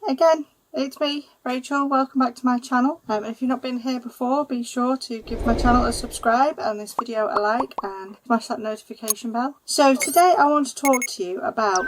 again, it's me, Rachel. Welcome back to my channel. If you've not been here before, be sure to give my channel a subscribe and this video a like and smash that notification bell. So today I want to talk to you about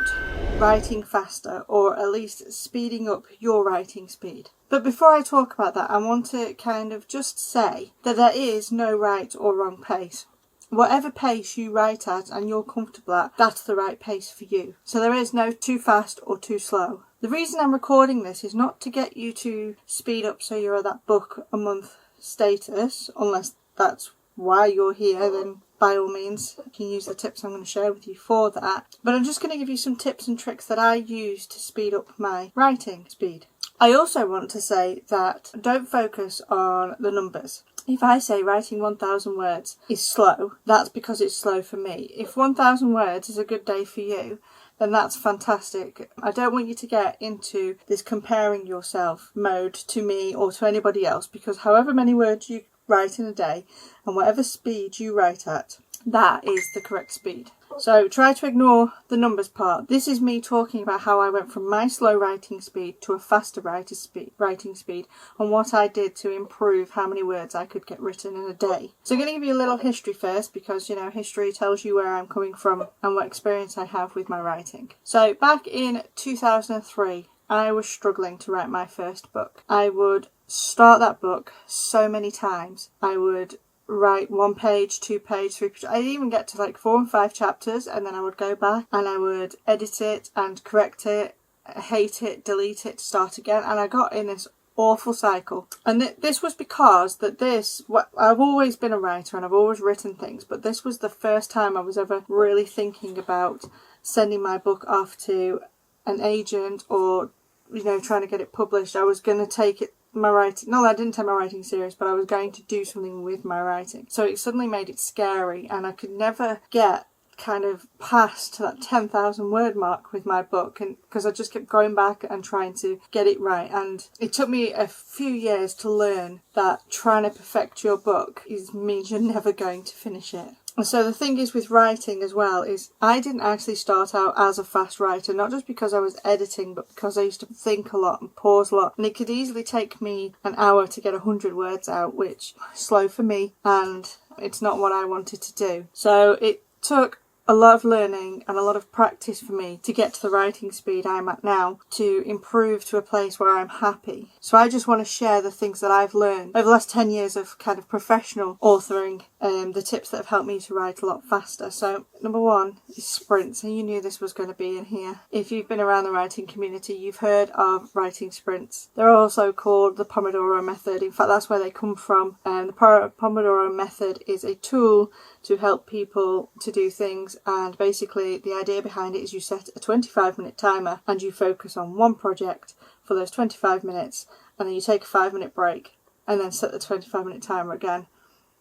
writing faster, or at least speeding up your writing speed. But before I talk about that, I want to kind of just say that there is no right or wrong pace. Whatever pace you write at and you're comfortable at, that's the right pace for you. So there is no too fast or too slow. The reason I'm recording this is not to get you to speed up so you're at that book a month status, unless that's why you're here, then by all means you can use the tips I'm going to share with you for that. But I'm just going to give you some tips and tricks that I use to speed up my writing speed. I also want to say that don't focus on the numbers. If I say writing 1,000 words is slow, that's because it's slow for me. If 1,000 words is a good day for you, then that's fantastic. I don't want you to get into this comparing yourself mode to me or to anybody else, because however many words you write in a day and whatever speed you write at, that is the correct speed. So try to ignore the numbers part. This is me talking about how I went from my slow writing speed to a faster writing speed and what I did to improve how many words I could get written in a day. So I'm going to give you a little history first, because you know history tells you where I'm coming from and what experience I have with my writing. So back in 2003 I was struggling to write my first book. I would start that book so many times. I would write 1 page, 2 page, 3 page. I'd even get to like 4 and 5 chapters, and then I would go back and I would edit it and correct it, hate it, delete it, start again, and I got in this awful cycle. And this was because I've always been a writer and I've always written things, but this was the first time I was ever really thinking about sending my book off to an agent or, you know, trying to get it published. I was going to take it I didn't take my writing serious, but I was going to do something with my writing. So it suddenly made it scary, and I could never get kind of past that 10,000 word mark with my book, and because I just kept going back and trying to get it right. And it took me a few years to learn that trying to perfect your book means you're never going to finish it. And so the thing is with writing as well is I didn't actually start out as a fast writer, not just because I was editing, but because I used to think a lot and pause a lot. And it could easily take me an hour to get 100 words out, which is slow for me, and it's not what I wanted to do. So it took a lot of learning and a lot of practice for me to get to the writing speed I'm at now, to improve to a place where I'm happy. So I just want to share the things that I've learned over the last 10 years of kind of professional authoring, the tips that have helped me to write a lot faster. So number 1 is sprints, and you knew this was going to be in here. If you've been around the writing community, you've heard of writing sprints. They're also called the Pomodoro method. In fact, that's where they come from. The Pomodoro method is a tool to help people to do things, and basically the idea behind it is you set a 25-minute timer and you focus on one project for those 25 minutes, and then you take a 5-minute break and then set the 25-minute timer again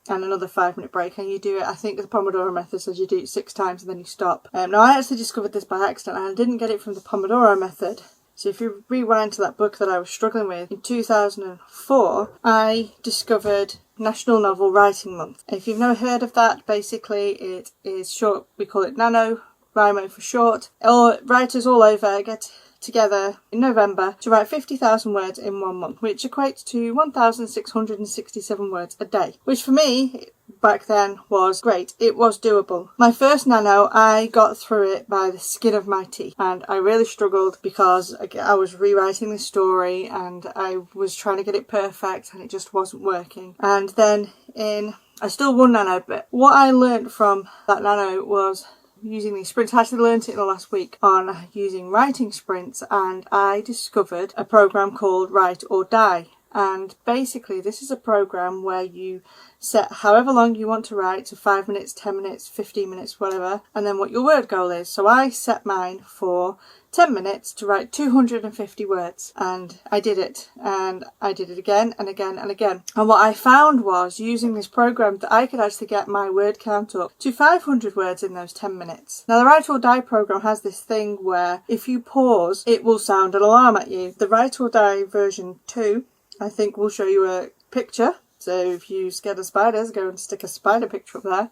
and another 5-minute break, and you do it, I think the Pomodoro method says you do it 6 times and then you stop. Now I actually discovered this by accident, and I didn't get it from the Pomodoro method. So if you rewind to that book that I was struggling with in 2004, I discovered National Novel Writing Month. If you've never heard of that, basically it is short, we call it NaNoWriMo for short. Writers all over get together in November to write 50,000 words in 1 month, which equates to 1,667 words a day, which for me back then was great. It was doable. My first Nano, I got through it by the skin of my teeth, and I really struggled because I was rewriting the story and I was trying to get it perfect and it just wasn't working. And then I still won Nano, but what I learned from that Nano was using these sprints. I actually learned it in the last week on using writing sprints, and I discovered a program called Write or Die. And basically this is a program where you set however long you want to write, so 5 minutes, 10 minutes, 15 minutes, whatever, and then what your word goal is. So I set mine for 10 minutes to write 250 words, and I did it, and I did it again and again and again. And what I found was, using this program, that I could actually get my word count up to 500 words in those 10 minutes. Now the Write or Die program has this thing where if you pause, it will sound an alarm at you. The Write or Die version 2, I think, will show you a picture. So if you're scared of spiders, go and stick a spider picture up there.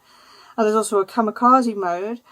And there's also a kamikaze mode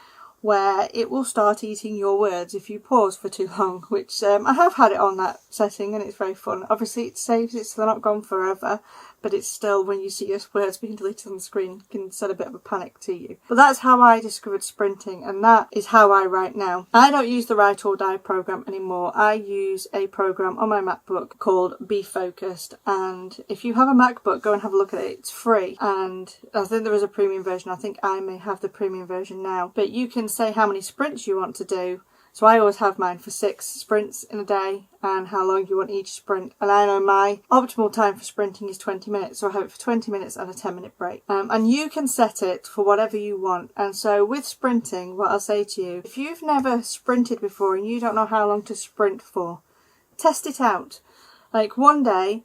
where it will start eating your words if you pause for too long, which I have had it on that setting and it's very fun. Obviously it saves it so they're not gone forever, but it's still, when you see your words being deleted on the screen, can set a bit of a panic to you. But that's how I discovered sprinting, and that is how I write now. I don't use the Write or Die program anymore. I use a program on my MacBook called Be Focused, and if you have a MacBook, go and have a look at it. It's free, and I think there is a premium version. I think I may have the premium version now, but you can say how many sprints you want to do. So I always have mine for 6 sprints in a day and how long you want each sprint. And I know my optimal time for sprinting is 20 minutes. So I have it for 20 minutes and a 10-minute break. And you can set it for whatever you want. And so with sprinting, what I'll say to you, if you've never sprinted before and you don't know how long to sprint for, test it out. Like one day,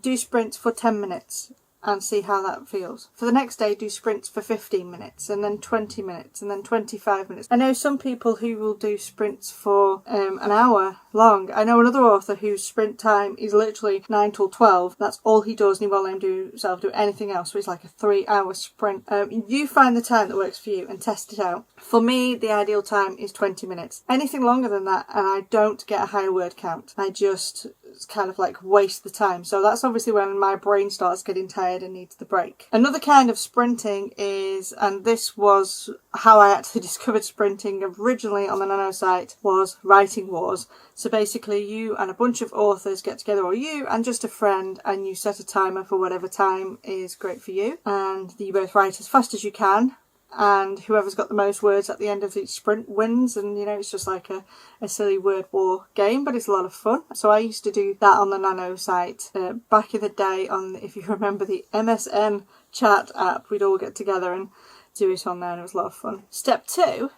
do sprints for 10 minutes. And see how that feels. For the next day, do sprints for 15 minutes and then 20 minutes and then 25 minutes. I know some people who will do sprints for an hour long. I know another author whose sprint time is literally 9 till 12. That's all he does, and he won't let himself do anything else. So it's like a 3-hour sprint. You find the time that works for you and test it out. For me, the ideal time is 20 minutes. Anything longer than that, and I don't get a higher word count. I just kind of like waste the time. So that's obviously when my brain starts getting tired and needs the break. Another kind of sprinting is, and this was how I actually discovered sprinting originally on the Nano site, was writing wars. So basically you and a bunch of authors get together, or you and just a friend, and you set a timer for whatever time is great for you, and you both write as fast as you can. And whoever's got the most words at the end of each sprint wins, and you know, it's just like a silly word war game, but it's a lot of fun. So I used to do that on the Nano site back in the day on, if you remember, the MSN chat app. We'd all get together and do it on there, and it was a lot of fun. Step 2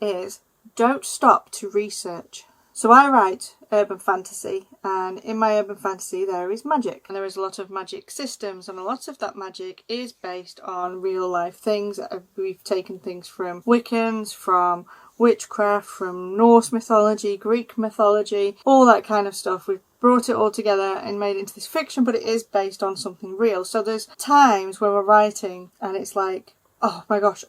is don't stop to research. So I write urban fantasy, and in my urban fantasy there is magic, and there is a lot of magic systems, and a lot of that magic is based on real life things. We've taken things from Wiccans, from witchcraft, from Norse mythology, Greek mythology, all that kind of stuff. We've brought it all together and made it into this fiction, but it is based on something real. So there's times when we're writing and it's like, oh my gosh,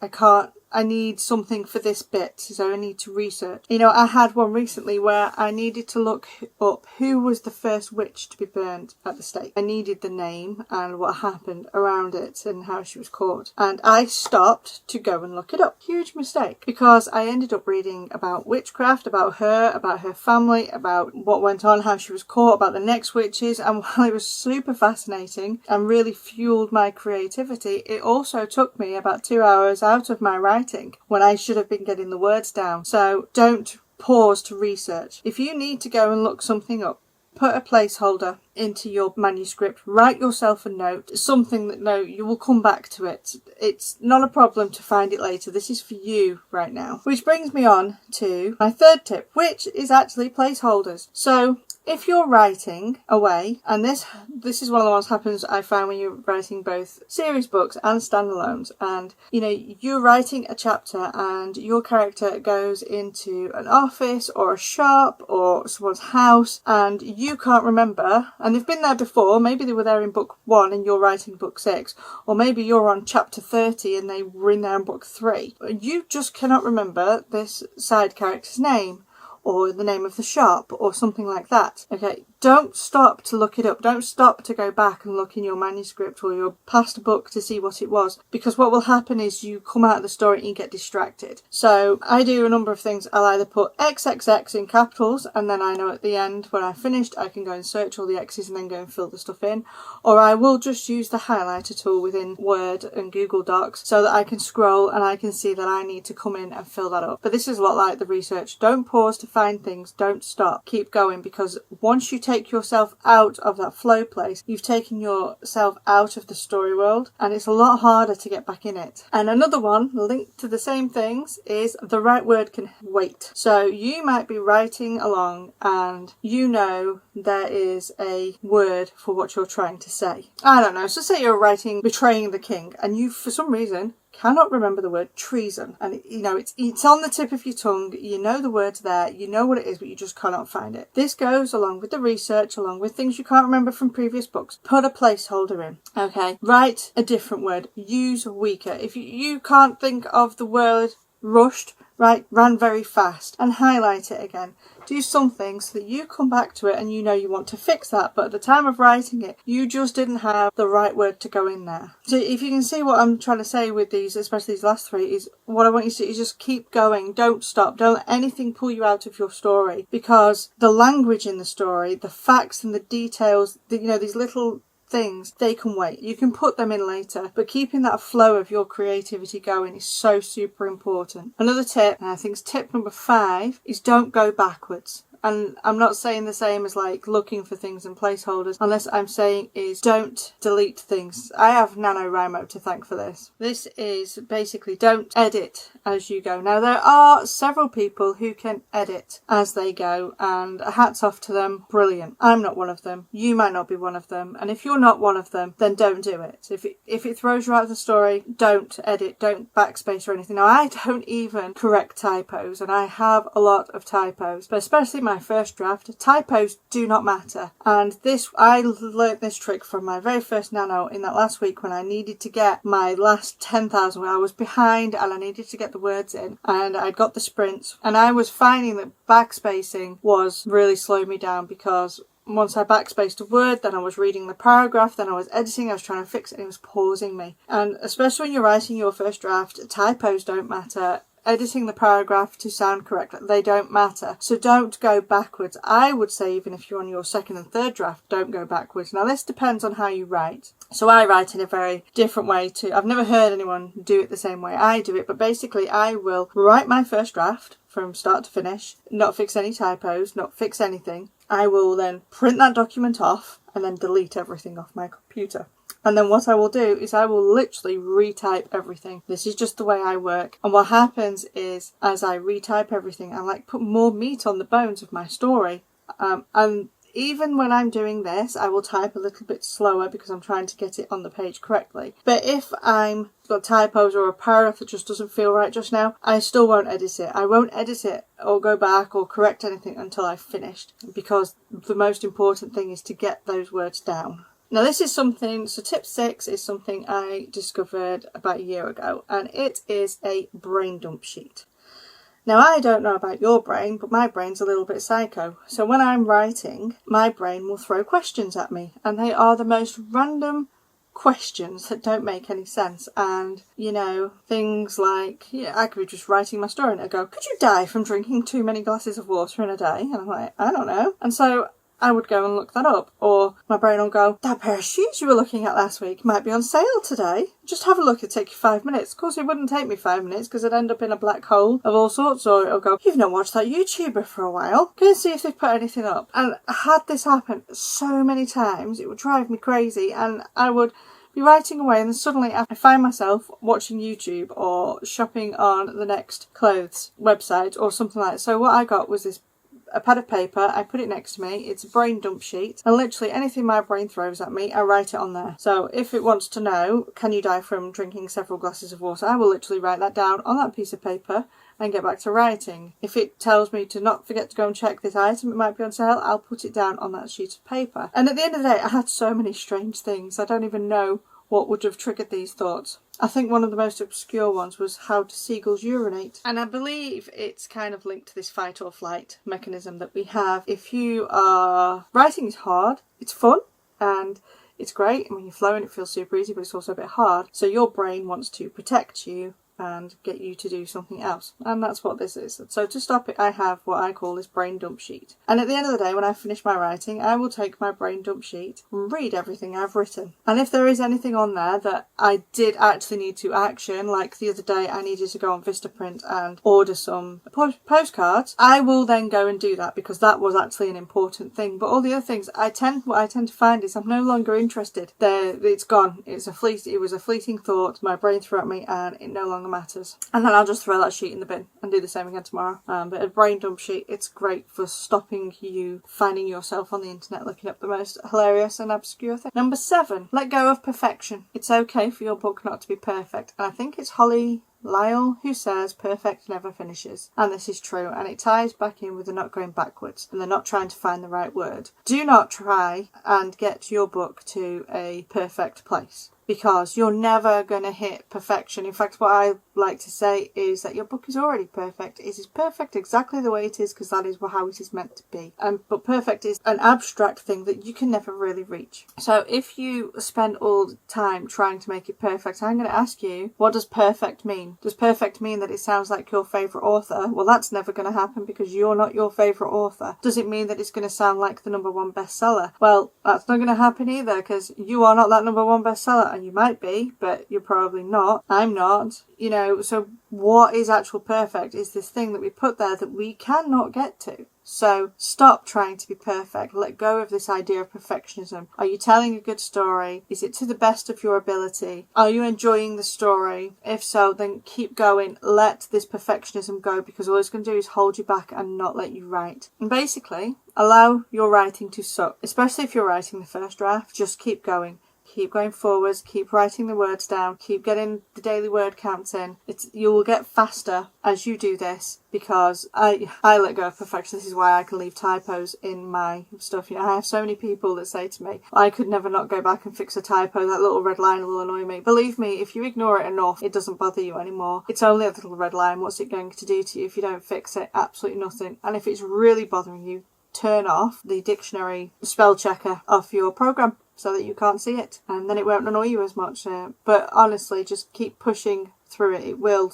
I need something for this bit, so I need to research. You know, I had one recently where I needed to look up who was the first witch to be burned at the stake. I needed the name and what happened around it and how she was caught. And I stopped to go and look it up. Huge mistake, because I ended up reading about witchcraft, about her family, about what went on, how she was caught, about the next witches. And while it was super fascinating and really fueled my creativity, it also took me about 2 hours out of my writing when I should have been getting the words down. So don't pause to research. If you need to go and look something up, put a placeholder into your manuscript, write yourself a note, something that you will come back to it. It's not a problem to find it later. This is for you right now. Which brings me on to my third tip, which is actually placeholders. So if you're writing away, and this is one of the ones happens I found when you're writing both series books and standalones, and you know, you're writing a chapter and your character goes into an office or a shop or someone's house, and you can't remember, and they've been there before. Maybe they were there in book 1 and you're writing book 6, or maybe you're on chapter 30 and they were in there in book 3. You just cannot remember this side character's name, or the name of the shop, or something like that. Okay, don't stop to look it up. Don't stop to go back and look in your manuscript or your past book to see what it was, because what will happen is you come out of the story and you get distracted. So I do a number of things. I'll either put XXX in capitals, and then I know at the end when I finished I can go and search all the X's and then go and fill the stuff in, or I will just use the highlighter tool within Word and Google Docs so that I can scroll and I can see that I need to come in and fill that up. But this is a lot like the research. Don't pause to find things. Don't stop. Keep going, because once you take yourself out of that flow place, you've taken yourself out of the story world, and it's a lot harder to get back in it. And another one linked to the same things is the right word can wait. So you might be writing along and you know there is a word for what you're trying to say. I don't know, so say you're writing betraying the king and you for some reason cannot remember the word treason, and you know it's on the tip of your tongue, you know the word's there, you know what it is, but you just cannot find it. This goes along with the research, along with things you can't remember from previous books. Put a placeholder in. Okay, write a different word, use weaker. If you can't think of the word rushed, ran very fast, and highlight it again. Do something so that you come back to it and you know you want to fix that, but at the time of writing it, you just didn't have the right word to go in there. So if you can see what I'm trying to say with these, especially these last three, is what I want you to do is just keep going. Don't stop. Don't let anything pull you out of your story, because the language in the story, the facts and the details, these little things, they can wait. You can put them in later, but keeping that flow of your creativity going is so super important. Another tip, and I think it's tip number 5, is don't go backwards. And I'm not saying the same as like looking for things in placeholders, unless I'm saying is don't delete things. I have NaNoWriMo to thank for this. This is basically don't edit as you go. Now there are several people who can edit as they go, and hats off to them, brilliant. I'm not one of them. You might not be one of them, and if you're not one of them, then don't do it. If it throws you out of the story, don't edit, don't backspace or anything. Now I don't even correct typos, and I have a lot of typos, but especially my first draft, typos do not matter. And I learnt this trick from my very first nano in that last week when I needed to get my last 10,000, where I was behind and I needed to get the words in, and I'd got the sprints, and I was finding that backspacing was really slowing me down, because once I backspaced a word, then I was reading the paragraph, then I was editing, I was trying to fix it, and it was pausing me. And especially when you're writing your first draft, typos don't matter. Editing the paragraph to sound correct, they don't matter. So don't go backwards. I would say even if you're on your second and third draft, don't go backwards. Now this depends on how you write. So I write in a very different way too. I've never heard anyone do it the same way I do it, but basically I will write my first draft from start to finish, not fix any typos, not fix anything. I will then print that document off and then delete everything off my computer. And then what I will do is I will literally retype everything. This is just the way I work. And what happens is, as I retype everything, I like put more meat on the bones of my story. And even when I'm doing this, I will type a little bit slower because I'm trying to get it on the page correctly. But if I'm got typos or a paragraph that just doesn't feel right just now, I still won't edit it. I won't edit it or go back or correct anything until I've finished, because the most important thing is to get those words down. Now this is something, so tip 6 is something I discovered about a year ago, and it is a brain dump sheet. Now I don't know about your brain, but my brain's a little bit psycho. So when I'm writing, my brain will throw questions at me, and they are the most random questions that don't make any sense. And things like, I could be just writing my story and I go, could you die from drinking too many glasses of water in a day? And I'm like, I don't know. And so I would go and look that up. Or my brain will go, that pair of shoes you were looking at last week might be on sale today. Just have a look, it'll take you 5 minutes. Of course it wouldn't take me 5 minutes because I'd end up in a black hole of all sorts. Or it'll go, you've not watched that YouTuber for a while. Go and see if they've put anything up. And I had this happen so many times, it would drive me crazy. And I would be writing away and then suddenly I find myself watching YouTube or shopping on the Next Clothes website or something like that. So what I got was a pad of paper, I put it next to me, it's a brain dump sheet, and literally anything my brain throws at me, I write it on there. So if it wants to know, can you die from drinking several glasses of water, I will literally write that down on that piece of paper and get back to writing. If it tells me to not forget to go and check this item, it might be on sale, I'll put it down on that sheet of paper. And at the end of the day, I had so many strange things, I don't even know what would have triggered these thoughts. I think one of the most obscure ones was how do seagulls urinate? And I believe it's kind of linked to this fight or flight mechanism that we have. If you are writing is hard, it's fun and it's great. And when you're flowing, it feels super easy, but it's also a bit hard. So your brain wants to protect you and get you to do something else. And that's what this is. So to stop it, I have what I call this brain dump sheet. And at the end of the day, when I finish my writing, I will take my brain dump sheet and read everything I've written. And if there is anything on there that I did actually need to action, like the other day I needed to go on Vistaprint and order some postcards, I will then go and do that because that was actually an important thing. But all the other things, what I tend to find is I'm no longer interested. It's gone. It was a fleeting thought. My brain threw at me and it no longer matters. And then I'll just throw that sheet in the bin and do the same again tomorrow. But a brain dump sheet, it's great for stopping you finding yourself on the internet looking up the most hilarious and obscure thing. Number 7, let go of perfection. It's okay for your book not to be perfect. And I think it's Holly Lyle who says perfect never finishes, and this is true, and it ties back in with the not going backwards and the not trying to find the right word. Do not try and get your book to a perfect place. because you're never going to hit perfection. In fact, what I like to say is that your book is already perfect. It is perfect exactly the way it is because that is how it is meant to be. But perfect is an abstract thing that you can never really reach. So if you spend all the time trying to make it perfect, I'm going to ask you, what does perfect mean? Does perfect mean that it sounds like your favourite author? Well, that's never going to happen because you're not your favourite author. Does it mean that it's going to sound like the #1 bestseller? Well, that's not going to happen either because you are not that #1 bestseller, and you might be, but you're probably not. I'm not. You know, so what is actual perfect is this thing that we put there that we cannot get to. So stop trying to be perfect. Let go of this idea of perfectionism. Are you telling a good story? Is it to the best of your ability? Are you enjoying the story? If so, then keep going. Let this perfectionism go, because all it's going to do is hold you back and not let you write. And basically, allow your writing to suck. Especially if you're writing the first draft, just keep going. Keep going forwards, keep writing the words down, keep getting the daily word counts in. You will get faster as you do this, because I let go of perfection. This is why I can leave typos in my stuff. You know, I have so many people that say to me, I could never not go back and fix a typo. That little red line will annoy me. Believe me, if you ignore it enough, it doesn't bother you anymore. It's only a little red line. What's it going to do to you if you don't fix it? Absolutely nothing. And if it's really bothering you, turn off the dictionary spell checker off your program, so that you can't see it, and then it won't annoy you as much. But honestly, just keep pushing through it. It will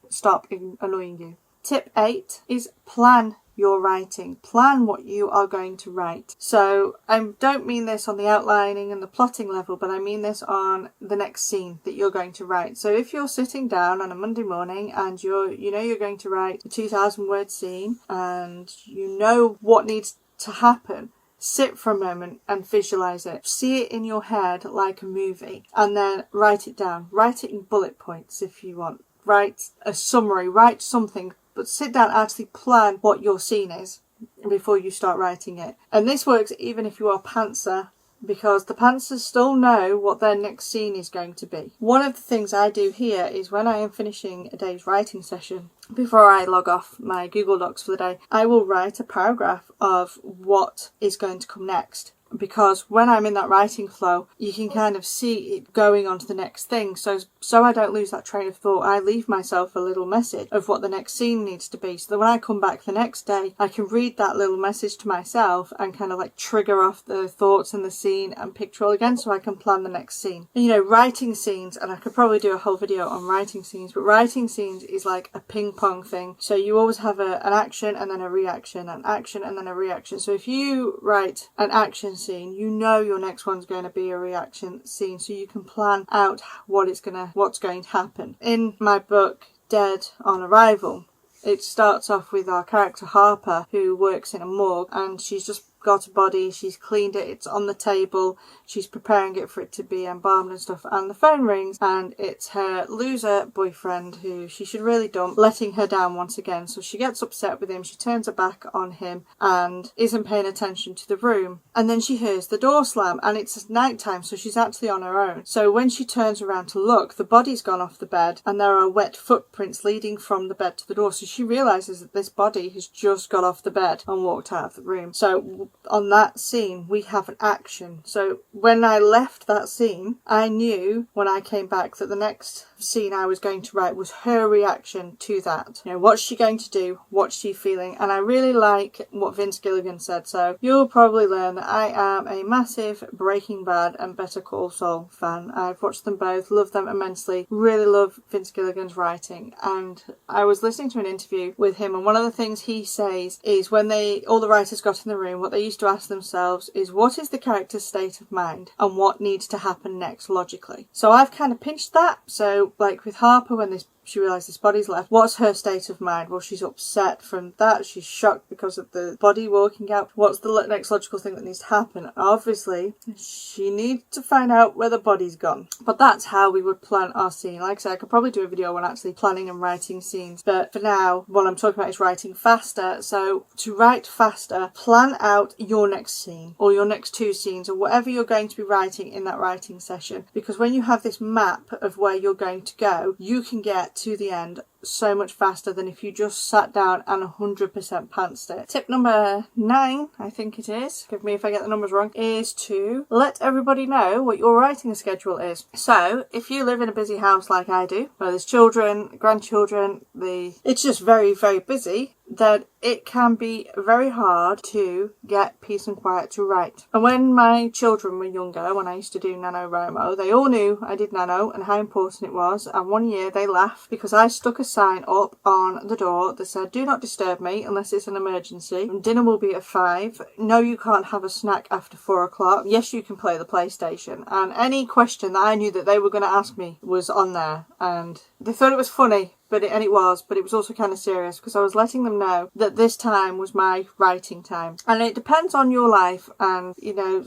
stop annoying you. Tip 8 is plan your writing. Plan what you are going to write. So I don't mean this on the outlining and the plotting level, but I mean this on the next scene that you're going to write. So if you're sitting down on a Monday morning and you're going to write a 2,000 word scene, and you know what needs to happen, sit for a moment and visualize it. See it in your head like a movie, and then write it down. Write it in bullet points if you want. Write a summary, write something, but sit down and actually plan what your scene is before you start writing it. And this works even if you are a pantser, because the pantsers still know what their next scene is going to be. One of the things I do here is when I am finishing a day's writing session, before I log off my Google Docs for the day, I will write a paragraph of what is going to come next. Because when I'm in that writing flow, you can kind of see it going on to the next thing. So I don't lose that train of thought. I leave myself a little message of what the next scene needs to be, so that when I come back the next day, I can read that little message to myself and kind of like trigger off the thoughts in the scene and picture all again, so I can plan the next scene. And, you know, writing scenes, and I could probably do a whole video on writing scenes, but writing scenes is like a ping pong thing. So you always have an action and then a reaction, an action and then a reaction. So if you write an action scene, you know your next one's going to be a reaction scene, so you can plan out what's going to happen. In my book Dead on Arrival, it starts off with our character Harper, who works in a morgue, and she's just got a body, she's cleaned it, it's on the table, she's preparing it for it to be embalmed and stuff, and the phone rings, and it's her loser boyfriend, who she should really dump, letting her down once again. So she gets upset with him, she turns her back on him and isn't paying attention to the room, and then she hears the door slam, and it's night time, so she's actually on her own. So when she turns around to look, the body's gone off the bed and there are wet footprints leading from the bed to the door, so she realises that this body has just got off the bed and walked out of the room. So on that scene, we have an action. So when I left that scene, I knew when I came back that the next scene I was going to write was her reaction to that. You know, what's she going to do? What's she feeling? And I really like what Vince Gilligan said. So you'll probably learn that I am a massive Breaking Bad and Better Call Saul fan. I've watched them both, love them immensely, really love Vince Gilligan's writing. And I was listening to an interview with him, and one of the things he says is when all the writers got in the room, what they used to ask themselves is, what is the character's state of mind and what needs to happen next logically? So I've kind of pinched that. So like with Harper, when she realised this body's left, what's her state of mind? Well, she's upset from that. She's shocked because of the body walking out. What's the next logical thing that needs to happen? Obviously, she needs to find out where the body's gone. But that's how we would plan our scene. Like I said, I could probably do a video on actually planning and writing scenes. But for now, what I'm talking about is writing faster. So to write faster, plan out your next scene or your next 2 scenes or whatever you're going to be writing in that writing session. Because when you have this map of where you're going to go, you can get to the end so much faster than if you just sat down and 100% pantsed it. Tip number 9, I think it is, forgive me if I get the numbers wrong, is to let everybody know what your writing schedule is. So if you live in a busy house like I do, where there's children, grandchildren, it's just very, very busy, then it can be very hard to get peace and quiet to write. And when my children were younger, when I used to do NaNoWriMo, they all knew I did Nano and how important it was. And one year they laughed because I stuck a sign up on the door that said, "Do not disturb me unless it's an emergency. Dinner will be at 5. No, you can't have a snack after 4 o'clock. Yes, you can play the PlayStation." And any question that I knew that they were going to ask me was on there. And they thought it was funny. But it was also kind of serious because I was letting them know that this time was my writing time. And it depends on your life, and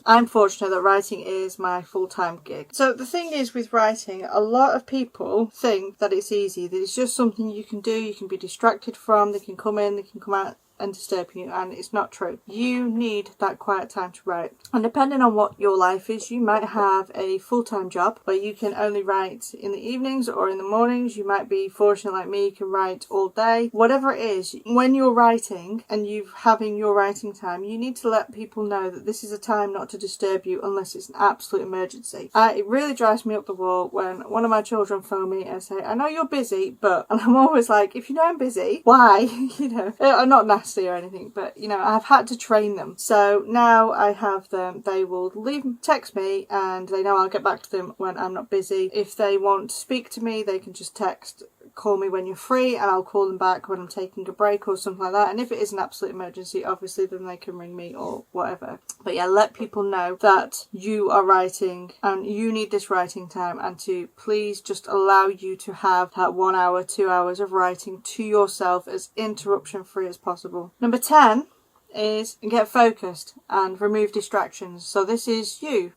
I'm fortunate that writing is my full-time gig. So the thing is with writing, a lot of people think that it's easy, that it's just something you can do, you can be distracted from, they can come in, they can come out and disturb you, and it's not true. You need that quiet time to write. And depending on what your life is, you might have a full-time job where you can only write in the evenings or in the mornings. You might be fortunate like me, you can write all day. Whatever it is, when you're writing and you're having your writing time, you need to let people know that this is a time not to disturb you unless it's an absolute emergency. It really drives me up the wall when one of my children phone me and say, "I know you're busy, but..." And I'm always like, if you know I'm busy, why? I'm not nasty or anything, but I've had to train them. So now I have them, they will text me and they know I'll get back to them when I'm not busy. If they want to speak to me, they can just text, "Call me when you're free," and I'll call them back when I'm taking a break or something like that. And if it is an absolute emergency, obviously then they can ring me or whatever. But yeah, let people know that you are writing and you need this writing time, and to please just allow you to have that 1 hour, 2 hours of writing to yourself as interruption free as possible. Number 10 is get focused and remove distractions. So this is you.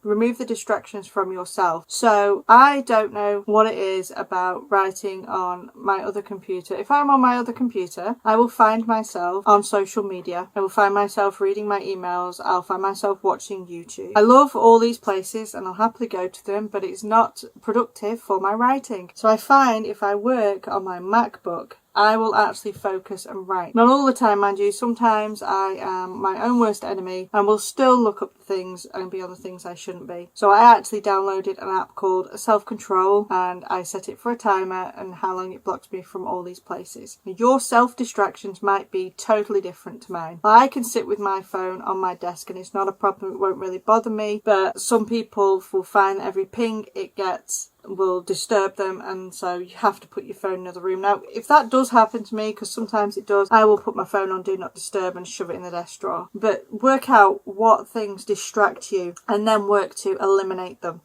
Remove the distractions from yourself. So I don't know what it is about writing on my other computer. If I'm on my other computer, I will find myself on social media. I will find myself reading my emails. I'll find myself watching YouTube. I love all these places and I'll happily go to them, but it's not productive for my writing. So I find if I work on my MacBook, I will actually focus and write. Not all the time, mind you. Sometimes I am my own worst enemy and will still look up things and be on the things I shouldn't be. So I actually downloaded an app called Self-Control, and I set it for a timer and how long it blocks me from all these places. Your self-distractions might be totally different to mine. I can sit with my phone on my desk and it's not a problem. It won't really bother me. But some people will find that every ping it gets will disturb them, and so you have to put your phone in another room. Now, if that does happen to me, because sometimes it does, I will put my phone on Do Not Disturb and shove it in the desk drawer. But work out what things distract you and then work to eliminate them.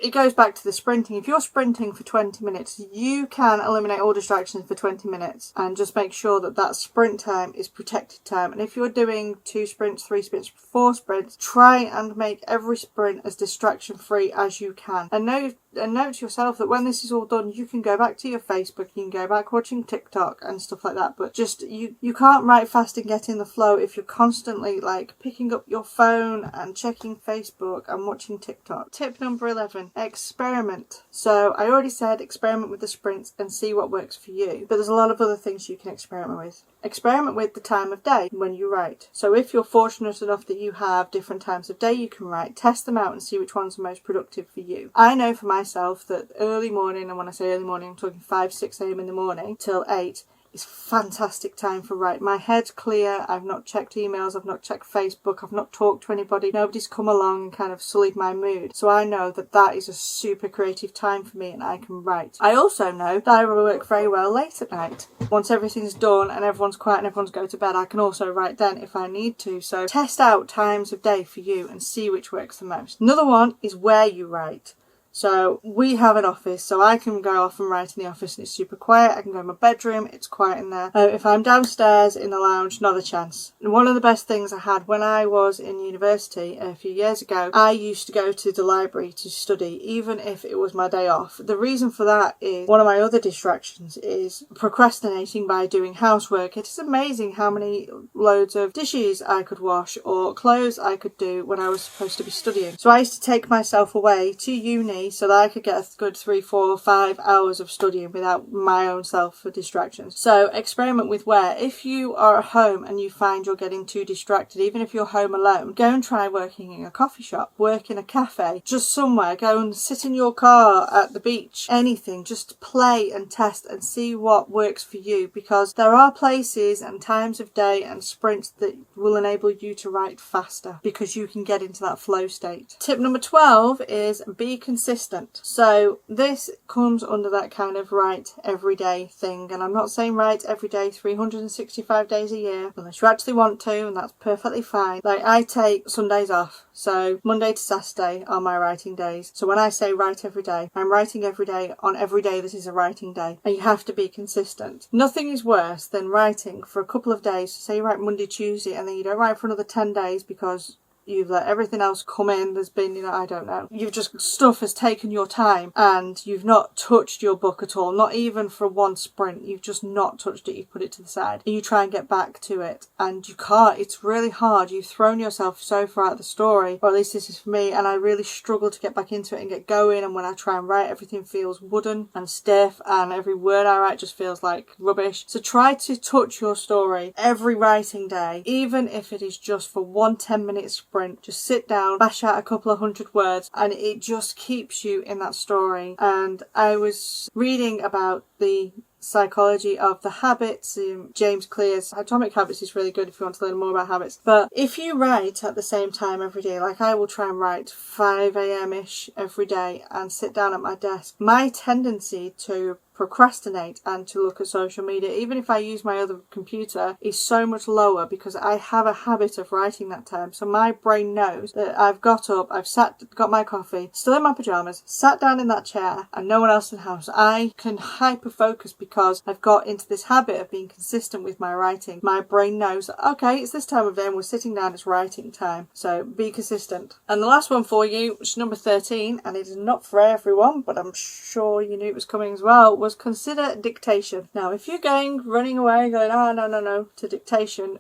It goes back to the sprinting. If you're sprinting for 20 minutes, you can eliminate all distractions for 20 minutes and just make sure that that sprint time is protected time. And if you're doing 2 sprints, 3 sprints, 4 sprints, try and make every sprint as distraction free as you can. And note to yourself that when this is all done, you can go back to your Facebook, you can go back watching TikTok and stuff like that. But just you can't write fast and get in the flow if you're constantly picking up your phone and checking Facebook and watching TikTok. Tip number 11. Experiment. So I already said experiment with the sprints and see what works for you, but there's a lot of other things you can experiment with. Experiment with the time of day when you write. So if you're fortunate enough that you have different times of day you can write, test them out and see which one's the most productive for you. I know for myself that early morning, and when I say early morning I'm talking 5-6 a.m. in the morning till 8, it's fantastic time for writing. My head's clear, I've not checked emails, I've not checked Facebook, I've not talked to anybody, nobody's come along and kind of sullied my mood. So I know that that is a super creative time for me and I can write. I also know that I will work very well late at night. Once everything's done and everyone's quiet and everyone's going to bed, I can also write then if I need to. So test out times of day for you and see which works the most. Another one is where you write. So we have an office, so I can go off and write in the office and it's super quiet. I can go in my bedroom, it's quiet in there. If I'm downstairs in the lounge, not a chance. One of the best things I had when I was in university a few years ago, I used to go to the library to study, even if it was my day off. The reason for that is one of my other distractions is procrastinating by doing housework. It is amazing how many loads of dishes I could wash or clothes I could do when I was supposed to be studying. So I used to take myself away to uni me so that I could get a good 3, 4, 5 hours of studying without my own self for distractions. So experiment with where. If you are at home and you find you're getting too distracted, even if you're home alone, go and try working in a coffee shop, work in a cafe, just somewhere. Go and sit in your car at the beach, anything. Just play and test and see what works for you, because there are places and times of day and sprints that will enable you to write faster because you can get into that flow state. Tip number 12 is be consistent. So this comes under that kind of write every day thing, and I'm not saying write every day 365 days a year unless you actually want to, and that's perfectly fine. Like, I take Sundays off, so Monday to Saturday are my writing days. So when I say write every day, I'm writing every day on every day that is a writing day, and you have to be consistent. Nothing is worse than writing for a couple of days. Say you write Monday, Tuesday, and then you don't write for another 10 days because you've let everything else come in. There's been, I don't know. You've just, stuff has taken your time and you've not touched your book at all. Not even for one sprint. You've just not touched it. You've put it to the side. And you try and get back to it and you can't. It's really hard. You've thrown yourself so far out of the story, or at least this is for me, and I really struggle to get back into it and get going. And when I try and write, everything feels wooden and stiff and every word I write just feels like rubbish. So try to touch your story every writing day, even if it is just for one 10-minute sprint. Just sit down, bash out a couple of 100 words, and it just keeps you in that story. And I was reading about the psychology of the habits. James Clear's Atomic Habits is really good if you want to learn more about habits. But if you write at the same time every day, like I will try and write 5 a.m-ish every day and sit down at my desk, my tendency to procrastinate and to look at social media, even if I use my other computer, is so much lower because I have a habit of writing that time. So my brain knows that I've got up, I've got my coffee, still in my pajamas, sat down in that chair, and no one else in the house. I can hyper focus because I've got into this habit of being consistent with my writing. My brain knows that, okay, it's this time of day and we're sitting down, it's writing time. So be consistent. And the last one for you, which is number 13, and it is not for everyone, but I'm sure you knew it was coming as well, was consider dictation. Now, if you're running away, going, oh, no, to dictation,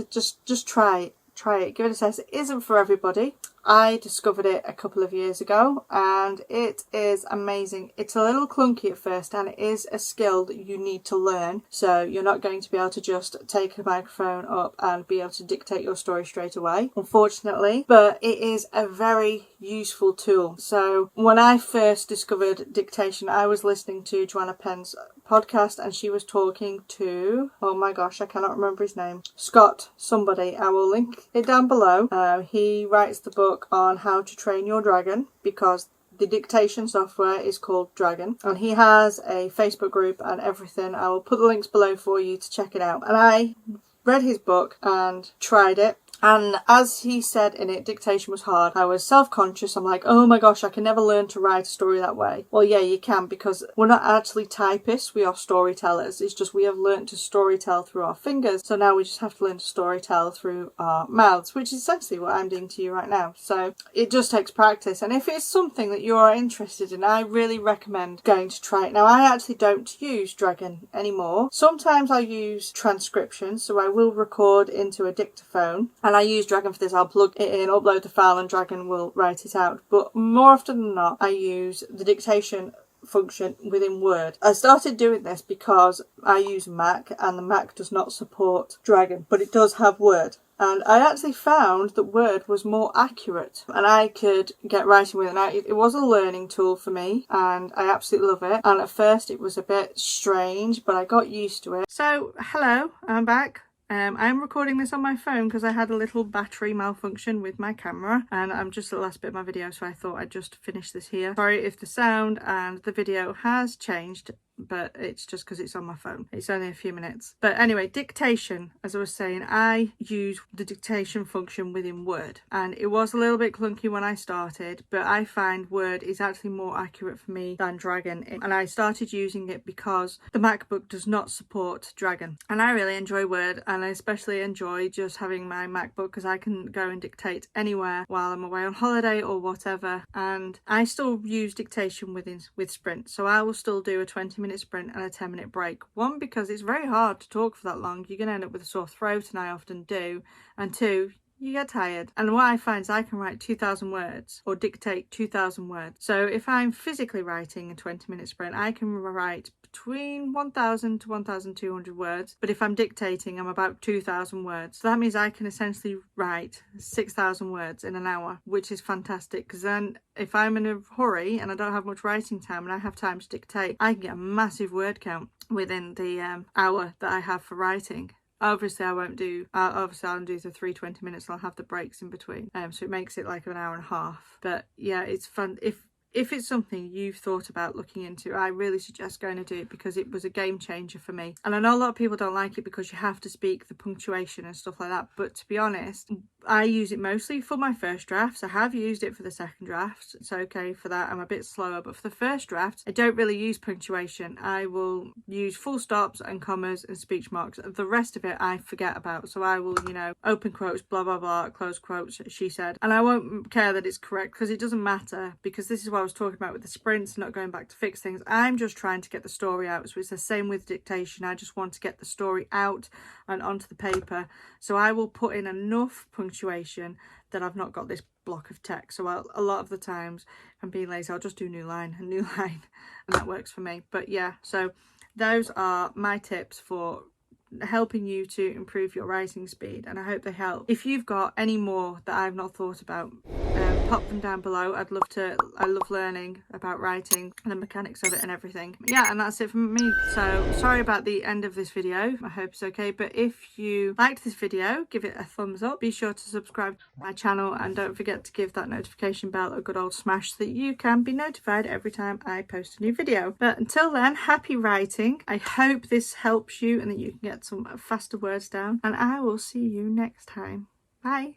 just try it. Give it a test. It isn't for everybody. I discovered it a couple of years ago and it is amazing. It's a little clunky at first and it is a skill that you need to learn. So you're not going to be able to just take a microphone up and be able to dictate your story straight away, unfortunately, but it is a very useful tool. So when I first discovered dictation, I was listening to Joanna Penn's podcast and she was talking to, oh my gosh, I cannot remember his name, Scott somebody. I will link it down below. He writes the book on how to train your dragon, because the dictation software is called Dragon, and he has a Facebook group and everything. I will put the links below for you to check it out. And I read his book and tried it. And as he said in it, dictation was hard. I was self-conscious. I'm like, oh my gosh, I can never learn to write a story that way. Well, yeah, you can, because we're not actually typists, we are storytellers. It's just we have learned to storytell through our fingers. So now we just have to learn to storytell through our mouths, which is essentially what I'm doing to you right now. So it just takes practice. And if it's something that you are interested in, I really recommend going to try it. Now, I actually don't use Dragon anymore. Sometimes I use transcription, so I will record into a dictaphone. And I use Dragon for this. I'll plug it in, upload the file, and Dragon will write it out. But more often than not, I use the dictation function within Word. I started doing this because I use Mac, and the Mac does not support Dragon, but it does have Word. And I actually found that Word was more accurate and I could get writing with it. Now, it was a learning tool for me and I absolutely love it. And at first it was a bit strange, but I got used to it. So, hello, I'm back. I'm recording this on my phone because I had a little battery malfunction with my camera, and I'm just at the last bit of my video, so I thought I'd just finish this here. Sorry if the sound and the video has changed, but it's just because it's on my phone. It's only a few minutes. But anyway, dictation, as I was saying, I use the dictation function within Word, and it was a little bit clunky when I started, but I find Word is actually more accurate for me than Dragon, and I started using it because the MacBook does not support Dragon, and I really enjoy Word, and I especially enjoy just having my MacBook because I can go and dictate anywhere while I'm away on holiday or whatever. And I still use dictation with Sprint, so I will still do a 20-minute sprint and a 10-minute break. One, because it's very hard to talk for that long. You're going to end up with a sore throat, and I often do. And two, you get tired. And what I find is I can write 2,000 words or dictate 2,000 words. So if I'm physically writing a 20-minute sprint, I can write between 1,000 to 1,200 words. But if I'm dictating, I'm about 2,000 words. So that means I can essentially write 6,000 words in an hour, which is fantastic, because then if I'm in a hurry and I don't have much writing time and I have time to dictate, I can get a massive word count within the hour that I have for writing. Obviously I won't do, obviously I'll do the 3 20 minutes and I'll have the breaks in between, so it makes it like an hour and a half. But yeah, it's fun. If it's something you've thought about looking into, I really suggest going to do it, because it was a game changer for me. And I know a lot of people don't like it because you have to speak the punctuation and stuff like that, but to be honest, I use it mostly for my first drafts. I have used it for the second draft. It's okay for that. I'm a bit slower, but for the first draft, I don't really use punctuation. I will use full stops and commas and speech marks. The rest of it I forget about. So I will, you know, open quotes, blah, blah, blah, close quotes, she said. And I won't care that it's correct, because it doesn't matter, because this is what I was talking about with the sprints, not going back to fix things. I'm just trying to get the story out. So it's the same with dictation. I just want to get the story out and onto the paper. So I will put in enough punctuation that I've not got this block of text. So a lot of the times, if I'm being lazy, I'll just do new line, and that works for me. But yeah, so those are my tips for helping you to improve your writing speed, and I hope they help. If you've got any more that I've not thought about, pop them down below. I love learning about writing and the mechanics of it and everything. Yeah, and that's it from me. So sorry about the end of this video. I hope it's okay, but if you liked this video, give it a thumbs up. Be sure to subscribe to my channel, and don't forget to give that notification bell a good old smash so that you can be notified every time I post a new video. But until then, happy writing. I hope this helps you and that you can get some faster words down, and I will see you next time. Bye.